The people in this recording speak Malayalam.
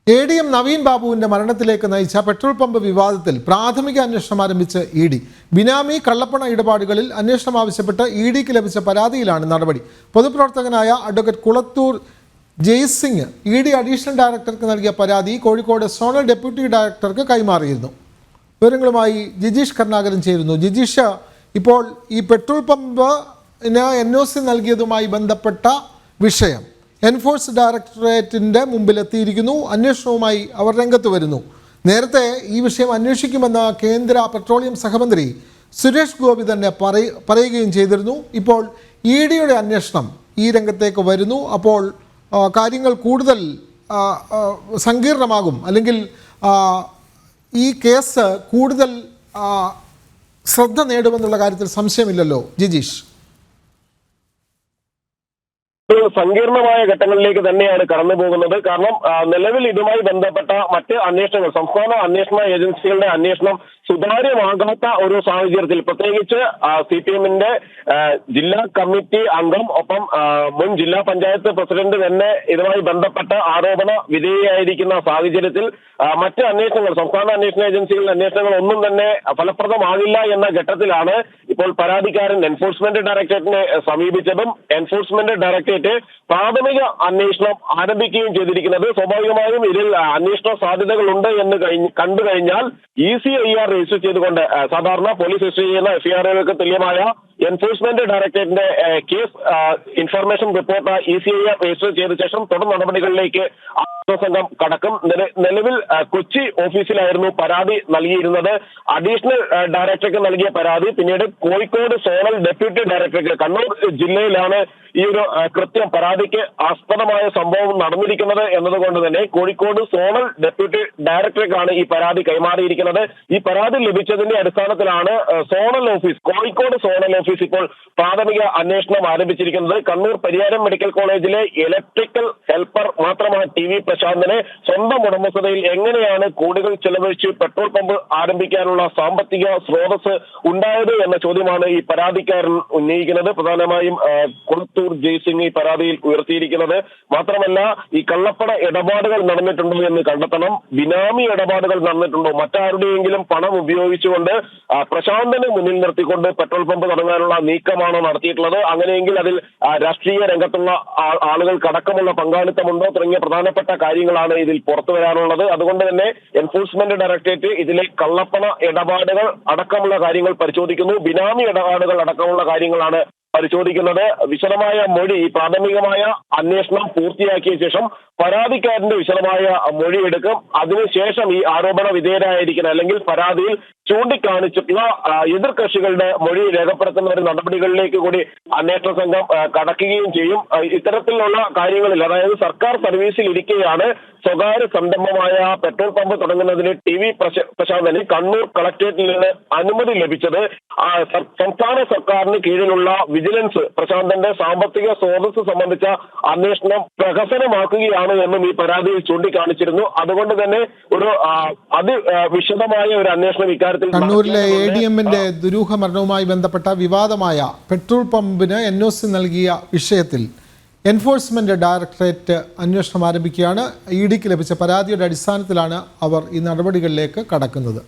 ADM നവീൻ ബാബുവിന്റെ മരണത്തിലേക്ക് നയിച്ച പെട്രോൾ പമ്പ് വിവാദത്തിൽ പ്രാഥമിക അന്വേഷണം ആരംഭിച്ച് ED. ബിനാമി കള്ളപ്പണ ഇടപാടുകളിൽ അന്വേഷണം ആവശ്യപ്പെട്ട് EDക്ക് ലഭിച്ച പരാതിയിലാണ് നടപടി. പൊതുപ്രവർത്തകനായ advocate Kulathoor Jaisingh ED additional ഡയറക്ടർക്ക് നൽകിയ പരാതി കോഴിക്കോട് സോണൽ ഡെപ്യൂട്ടി ഡയറക്ടർക്ക് കൈമാറിയിരുന്നു. വിവരങ്ങളുമായി ജിജീഷ് കരുണാകരൻ ചേരുന്നു. ജിജീഷ്, ഇപ്പോൾ ഈ പെട്രോൾ പമ്പിന് NOC നൽകിയതുമായി ബന്ധപ്പെട്ട വിഷയം എൻഫോഴ്സ് ഡയറക്ടറേറ്റിൻ്റെ മുമ്പിലെത്തിയിരിക്കുന്നു. അന്വേഷണവുമായി അവർ രംഗത്ത് വരുന്നു. നേരത്തെ ഈ വിഷയം അന്വേഷിക്കുമെന്ന് കേന്ദ്ര പെട്രോളിയം സഹമന്ത്രി സുരേഷ് ഗോപി തന്നെ പറയുകയും ചെയ്തിരുന്നു. ഇപ്പോൾ EDയുടെ അന്വേഷണം ഈ രംഗത്തേക്ക് വരുന്നു. അപ്പോൾ കാര്യങ്ങൾ കൂടുതൽ സങ്കീർണമാകും, അല്ലെങ്കിൽ ഈ കേസ് കൂടുതൽ ശ്രദ്ധ നേടുമെന്നുള്ള കാര്യത്തിൽ സംശയമില്ലല്ലോ ജിജീഷ്? സങ്കീർണമായ ഘട്ടങ്ങളിലേക്ക് തന്നെയാണ് കടന്നു പോകുന്നത്. കാരണം നിലവിൽ ഇതുമായി ബന്ധപ്പെട്ട മറ്റ് അന്വേഷണങ്ങൾ, സംസ്ഥാന അന്വേഷണ ഏജൻസികളുടെ അന്വേഷണം സുതാര്യമാകാത്ത ഒരു സാഹചര്യത്തിൽ, പ്രത്യേകിച്ച് CPMന്റെ ജില്ലാ കമ്മിറ്റി അംഗം ഒപ്പം മുൻ ജില്ലാ പഞ്ചായത്ത് പ്രസിഡന്റ് തന്നെ ഇതുമായി ബന്ധപ്പെട്ട ആരോപണ വിധേയയായിരിക്കുന്ന സാഹചര്യത്തിൽ മറ്റ് അന്വേഷണങ്ങൾ, സംസ്ഥാന അന്വേഷണ ഏജൻസികളുടെ അന്വേഷണങ്ങൾ ഒന്നും തന്നെ ഫലപ്രദമാകില്ല എന്ന ഘട്ടത്തിലാണ് ഇപ്പോൾ പരാതിക്കാരൻ എൻഫോഴ്സ്മെന്റ് ഡയറക്ടറേറ്റിനെ സമീപിച്ചതും എൻഫോഴ്സ്മെന്റ് ഡയറക്ടറേറ്റ് പ്രാഥമിക അന്വേഷണം ആരംഭിക്കുകയും ചെയ്തിരിക്കുന്നത്. സ്വാഭാവികമായും ഇതിൽ അന്വേഷണ സാധ്യതകളുണ്ട് എന്ന് കണ്ടു കഴിഞ്ഞാൽ ECIR രജിസ്റ്റർ ചെയ്തുകൊണ്ട്, സാധാരണ പോലീസ് രജിസ്റ്റർ ചെയ്യുന്ന FIRകൾക്ക് തുല്യമായ എൻഫോഴ്സ്മെന്റ് ഡയറക്ടറേറ്റിന്റെ case information report ECIR register ചെയ്ത ശേഷം തുടർ നടപടികളിലേക്ക് സംഘം കടക്കും. നിലവിൽ കൊച്ചി ഓഫീസിലായിരുന്നു പരാതി നൽകിയിരുന്നത്. അഡീഷണൽ ഡയറക്ടർക്ക് നൽകിയ പരാതി പിന്നീട് കോഴിക്കോട് സോണൽ ഡെപ്യൂട്ടി ഡയറക്ടർക്ക്, കണ്ണൂർ ജില്ലയിലാണ് ഈ ഒരു കൃത്യം പരാതിക്ക് ആസ്പദമായ സംഭവം നടന്നിരിക്കുന്നത് എന്നതുകൊണ്ട് തന്നെ കോഴിക്കോട് സോണൽ ഡെപ്യൂട്ടി ഡയറക്ടർക്കാണ് ഈ പരാതി കൈമാറിയിരിക്കുന്നത്. ഈ പരാതി ലഭിച്ചതിന്റെ അടിസ്ഥാനത്തിലാണ് zonal office, Kozhikode zonal office ഇപ്പോൾ പ്രാഥമിക അന്വേഷണം ആരംഭിച്ചിരിക്കുന്നത്. കണ്ണൂർ പരിയാരം മെഡിക്കൽ കോളേജിലെ ഇലക്ട്രിക്കൽ ഹെൽപ്പർ മാത്രമാണ് TV പ്രശാന്തനെ സ്വന്തം ഉടമസ്ഥതയിൽ എങ്ങനെയാണ് കോടികൾ ചെലവഴിച്ച് പെട്രോൾ പമ്പ് ആരംഭിക്കാനുള്ള സാമ്പത്തിക സ്രോതസ് ഉണ്ടായത് എന്ന ചോദ്യമാണ് ഈ പരാതിക്കാരൻ ഉന്നയിക്കുന്നത്. പ്രധാനമായും കുളത്തൂർ ജയ്സിംഗ് ഈ പരാതിയിൽ ഉയർത്തിയിരിക്കുന്നത്. മാത്രമല്ല, ഈ കള്ളപ്പണ ഇടപാടുകൾ നടന്നിട്ടുണ്ടോ എന്ന് കണ്ടെത്തണം. ബിനാമി ഇടപാടുകൾ നടന്നിട്ടുണ്ടോ, മറ്റാരുടെയെങ്കിലും പണം ഉപയോഗിച്ചുകൊണ്ട് പ്രശാന്തനെ മുന്നിൽ നിർത്തിക്കൊണ്ട് പെട്രോൾ പമ്പ് തുടങ്ങാനുള്ള നീക്കമാണോ നടത്തിയിട്ടുള്ളത്, അങ്ങനെയെങ്കിൽ അതിൽ രാഷ്ട്രീയ രംഗത്തുള്ള ആളുകൾക്കടക്കമുള്ള പങ്കാളിത്തമുണ്ടോ തുടങ്ങിയ പ്രധാനപ്പെട്ട കാര്യങ്ങളാണ് ഇതിൽ പുറത്തു വരാനുള്ളത്. അതുകൊണ്ട് തന്നെ എൻഫോഴ്സ്മെന്റ് ഡയറക്ടറേറ്റ് ഇതിലെ കള്ളപ്പണ ഇടപാടുകൾ അടക്കമുള്ള കാര്യങ്ങൾ പരിശോധിക്കുന്നു. ബിനാമി ഇടപാടുകൾ അടക്കമുള്ള കാര്യങ്ങളാണ് പരിശോധിക്കുന്നത്. വിശദമായ മൊഴി, പ്രാഥമികമായ അന്വേഷണം പൂർത്തിയാക്കിയ ശേഷം പരാതിക്കാരന്റെ വിശദമായ മൊഴി എടുക്കും. അതിനുശേഷം ഈ ആരോപണ വിധേയരായിരിക്കുന്ന അല്ലെങ്കിൽ പരാതിയിൽ ചൂണ്ടിക്കാണിച്ചിട്ടുള്ള എതിർ കക്ഷികളുടെ മൊഴി രേഖപ്പെടുത്തുന്ന ഒരു നടപടികളിലേക്ക് കൂടി അന്വേഷണ സംഘം കടക്കുകയും ചെയ്യും. ഇത്തരത്തിലുള്ള കാര്യങ്ങളിൽ, അതായത് സർക്കാർ സർവീസിൽ ഇരിക്കെയാണ് സ്വകാര്യ സംരംഭമായ പെട്രോൾ പമ്പ് തുടങ്ങുന്നതിന് TV പ്രശാന്തന് കണ്ണൂർ കളക്ടറേറ്റിൽ നിന്ന് അനുമതി ലഭിച്ചത്. സംസ്ഥാന സർക്കാരിന് കീഴിലുള്ള വിജിലൻസ് പ്രശാന്തന്റെ സാമ്പത്തിക സ്രോതസ് സംബന്ധിച്ച അന്വേഷണം പ്രഹസനമാക്കുകയാണ് എന്നും ഈ പരാതിയിൽ ചൂണ്ടിക്കാണിച്ചിരുന്നു. അതുകൊണ്ട് തന്നെ ഒരു അതിവിശദമായ ഒരു അന്വേഷണം ഇക്കാര്യത്തിൽ. കണ്ണൂരിലെ ADMന്റെ ദുരൂഹ മരണവുമായി ബന്ധപ്പെട്ട വിവാദമായ പെട്രോൾ പമ്പിന് NOC നൽകിയ വിഷയത്തിൽ എൻഫോഴ്സ്മെന്റ് ഡയറക്ടറേറ്റ് അന്വേഷണം ആരംഭിക്കുകയാണ്. EDക്ക് ലഭിച്ച പരാതിയുടെ അടിസ്ഥാനത്തിലാണ് അവർ ഈ നടപടികളിലേക്ക് കടക്കുന്നത്.